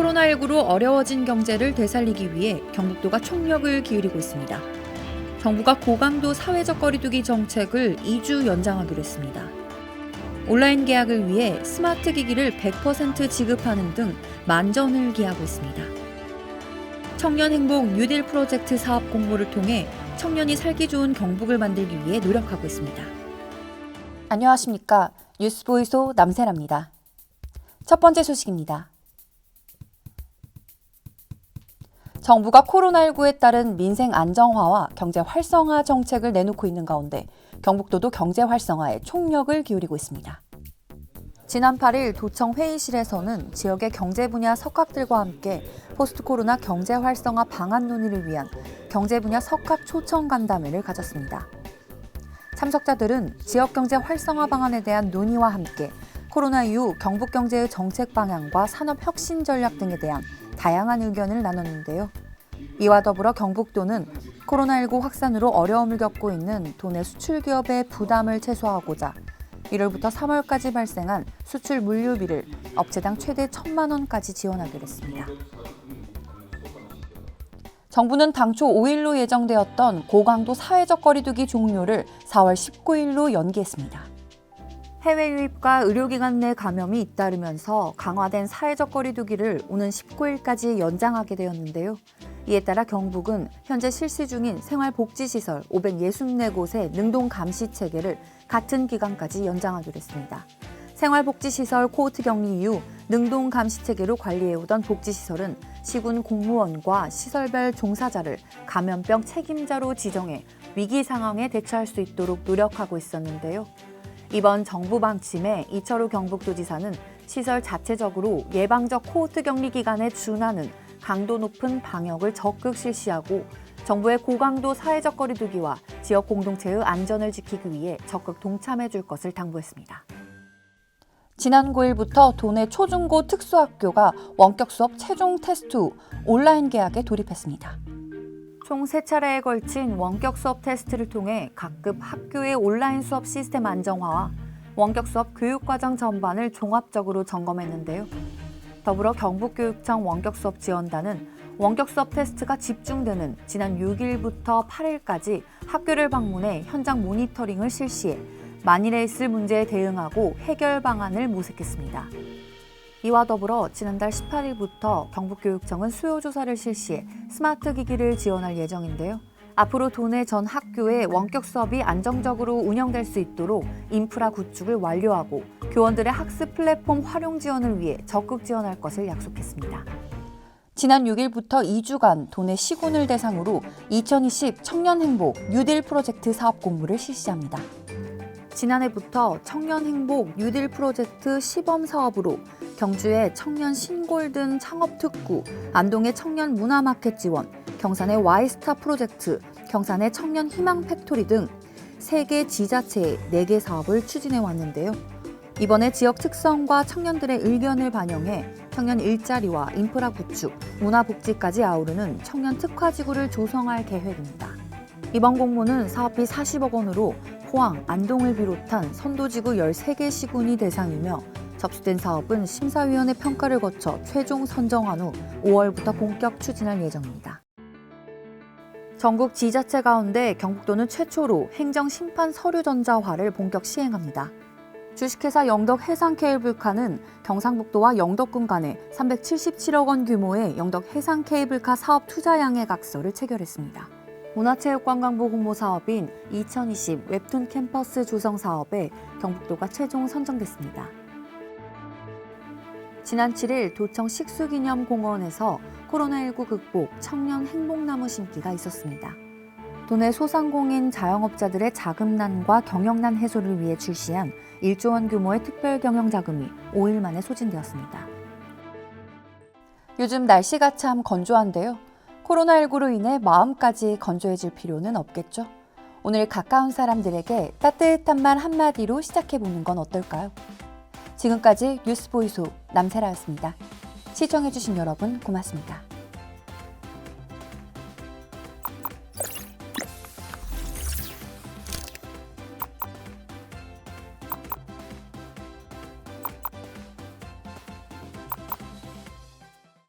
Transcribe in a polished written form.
코로나19로 어려워진 경제를 되살리기 위해 경북도가 총력을 기울이고 있습니다. 정부가 고강도 사회적 거리두기 정책을 2주 연장하기로 했습니다. 온라인 계약을 위해 스마트 기기를 100% 지급하는 등 만전을 기하고 있습니다. 청년 행복 뉴딜 프로젝트 사업 공모를 통해 청년이 살기 좋은 경북을 만들기 위해 노력하고 있습니다. 안녕하십니까. 뉴스보이소 남세라입니다. 첫 번째 소식입니다. 정부가 코로나19에 따른 민생 안정화와 경제 활성화 정책을 내놓고 있는 가운데 경북도도 경제 활성화에 총력을 기울이고 있습니다. 지난 8일 도청 회의실에서는 지역의 경제 분야 석학들과 함께 포스트 코로나 경제 활성화 방안 논의를 위한 경제 분야 석학 초청 간담회를 가졌습니다. 참석자들은 지역 경제 활성화 방안에 대한 논의와 함께 코로나 이후 경북 경제의 정책 방향과 산업 혁신 전략 등에 대한 다양한 의견을 나눴는데요. 이와 더불어 경북도는 코로나19 확산으로 어려움을 겪고 있는 도내 수출 기업의 부담을 최소화하고자 1월부터 3월까지 발생한 수출 물류비를 업체당 최대 1,000만 원까지 지원하기로 했습니다. 정부는 당초 5일로 예정되었던 고강도 사회적 거리두기 종료를 4월 19일로 연기했습니다. 해외 유입과 의료기관 내 감염이 잇따르면서 강화된 사회적 거리두기를 오는 19일까지 연장하게 되었는데요. 이에 따라 경북은 현재 실시 중인 생활복지시설 564곳의 능동 감시 체계를 같은 기간까지 연장하기로 했습니다. 생활복지시설 코호트 격리 이후 능동 감시 체계로 관리해오던 복지시설은 시군 공무원과 시설별 종사자를 감염병 책임자로 지정해 위기 상황에 대처할 수 있도록 노력하고 있었는데요. 이번 정부 방침에 이철우 경북도지사는 시설 자체적으로 예방적 코호트 격리 기간에 준하는 강도 높은 방역을 적극 실시하고 정부의 고강도 사회적 거리두기와 지역 공동체의 안전을 지키기 위해 적극 동참해 줄 것을 당부했습니다. 지난 9일부터 도내 초중고 특수학교가 원격 수업 최종 테스트 후 온라인 계약에 돌입했습니다. 총 3차례에 걸친 원격 수업 테스트를 통해 각급 학교의 온라인 수업 시스템 안정화와 원격 수업 교육과정 전반을 종합적으로 점검했는데요. 더불어 경북교육청 원격 수업 지원단은 원격 수업 테스트가 집중되는 지난 6일부터 8일까지 학교를 방문해 현장 모니터링을 실시해 만일에 있을 문제에 대응하고 해결 방안을 모색했습니다. 이와 더불어 지난달 18일부터 경북교육청은 수요조사를 실시해 스마트 기기를 지원할 예정인데요. 앞으로 도내 전 학교에 원격 수업이 안정적으로 운영될 수 있도록 인프라 구축을 완료하고 교원들의 학습 플랫폼 활용 지원을 위해 적극 지원할 것을 약속했습니다. 지난 6일부터 2주간 도내 시군을 대상으로 2020 청년 행복 뉴딜 프로젝트 사업 공모를 실시합니다. 지난해부터 청년 행복 뉴딜 프로젝트 시범 사업으로 경주의 청년 신골든 창업 특구, 안동의 청년 문화마켓 지원, 경산의 Y스타 프로젝트, 경산의 청년 희망 팩토리 등 3개 지자체의 4개 사업을 추진해 왔는데요. 이번에 지역 특성과 청년들의 의견을 반영해 청년 일자리와 인프라 구축, 문화복지까지 아우르는 청년 특화지구를 조성할 계획입니다. 이번 공모는 사업비 40억 원으로 포항, 안동을 비롯한 선도지구 13개 시군이 대상이며 접수된 사업은 심사위원회 평가를 거쳐 최종 선정한 후 5월부터 본격 추진할 예정입니다. 전국 지자체 가운데 경북도는 최초로 행정심판 서류전자화를 본격 시행합니다. 주식회사 영덕해상케이블카는 경상북도와 영덕군 간에 377억 원 규모의 영덕해상케이블카 사업 투자 양해각서를 체결했습니다. 문화체육관광부 공모 사업인 2020 웹툰 캠퍼스 조성 사업에 경북도가 최종 선정됐습니다. 지난 7일 도청 식수기념공원에서 코로나19 극복 청년 행복나무 심기가 있었습니다. 도내 소상공인 자영업자들의 자금난과 경영난 해소를 위해 출시한 1조 원 규모의 특별 경영자금이 5일 만에 소진되었습니다. 요즘 날씨가 참 건조한데요. 코로나19로 인해 마음까지 건조해질 필요는 없겠죠? 오늘 가까운 사람들에게 따뜻한 말 한마디로 시작해보는 건 어떨까요? 지금까지 뉴스보이소 남세라였습니다. 시청해주신 여러분 고맙습니다.